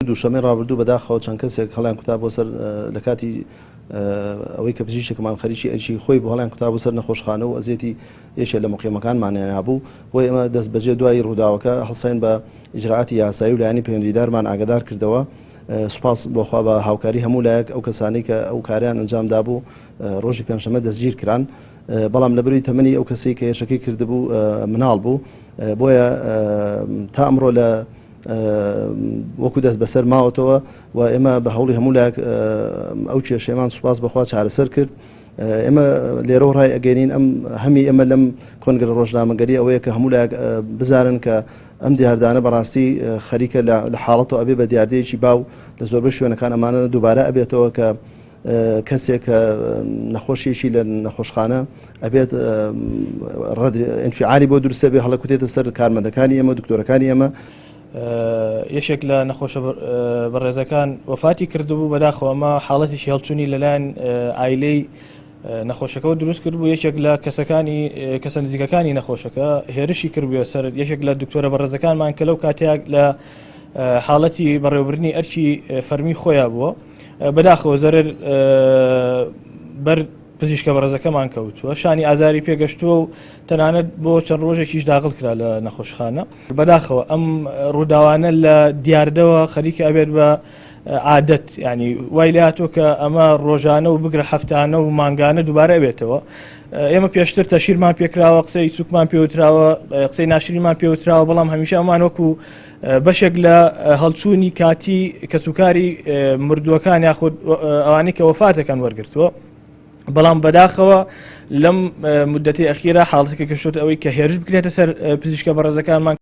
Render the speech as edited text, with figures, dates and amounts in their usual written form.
دووشەمەی ڕابردوو بەداخەوە چەند کەسێک هەڵیان کوتا بۆ سەر لە کاتی ئەوەی کە پزیشکێکمان خەریکی ئەرچی خۆی بۆ هەڵیان کوتا بۆ سەر نەخۆشخانە و ئەزیەتی یەکێک لە مقیمەکانمانیان هەبوو بۆی ئێمە دەست بەجێ دوای ڕووداوەکە هەڵساین بە ئیجراعاتی یاسایی و لایەنی پەیوەندیدارمان ئاگادار کردەوە. سوپاس بۆخوا بە هاوکاری هەموو لایەک ئەو کەسانی کە ئەو کاریان ئەنجامدا بوو ڕۆژی پێنجشەممە دەستگیر کران، بەڵام لەبەروی تەمەنی ئەو کەسەی کە هێرشەکەی کردبوو مناڵ بوو، بۆیە تا ئەمڕۆ لە وەکو دەست بەسەر ماوەتەوە و ئێمە بە هەوڵی هەموو لایەک ئەو کێشەمان سوپاس بەخوا چارەسەر کرد. ئێمە لێرە ڕای ئەگەینین ئەم هەمی ئێمە لەم کۆنگرە ڕۆژنامەگەری ئەوەیە کە هەموو لایەک بزانن کە ئەم دیاردانە بەڕاستی خەریکە لە حاڵەتەوە ئەبێ بە دیاردەیەکی باو لە زۆربەی شوێنەکان ئەمانە دووبارە ئەبێتەوە کە کەسێک نەخۆشیێکی لە نەخۆشخانە ئەبێت ڕەد ئینفعالی بۆ دروستە بێ هەڵەکوتێتە سەر کارمەندەکانی ئێمە دکتۆرەکانی ئێمە. یەکێک لە نەخۆشە بەڕێزەکان وەفاتی کردبوو بەداخەوە ئەمە حاڵەتێکی هەڵچوونی لەلایەن ئایلەی نەخۆشەکەەوە دروست کردبوو. یەکێک لە کەسە نزیکەکانی نەخۆشەکە هێرشی کردبووە سەر یەکێک لە دکتۆرە بەڕێزەکانمان کە لەو کاتێک لە حاڵەتی بەڕێوەبردننی ئەرکی فەرمی خۆیان بووە بەداخەوە زەرر بەر پزیشکە بەڕێزەکەمان کەوتووە، شانی ئازاری پێگەشتووە و تەنانەت بۆ چەند ڕۆژێکیش داخل کرا لە نەخۆشخانە. بەداخەوە ئەم ڕووداوانە لە دیاردەوە خەریکە ئەبێت بە عادەت، ینی وای لاتۆ کە ئەمە ڕۆژانە و بگرە هەفتانە و مانگانە دووبارە ئەبێتەوە. ئێمە پێشتر تەشیرمان پێکراوە، قسەی سوکمان پێوتراوە، قسەی ناشرینمان پێوتراوە، بەڵام هەمیشە ئەمان وەکو بەشێک لە هەڵچوونی کاتی کەسوکاری مردووەکان یاخود ئەوانەی کە وەفاتەکان وەرگرتووە. بەڵام بەداخەوە لەم مدەتی ئەخیرە حاڵەتێکە گەشتوتە ئەوەی کە هێرش بکرێتە سەر پزیشکە بەڕێزەکانمان.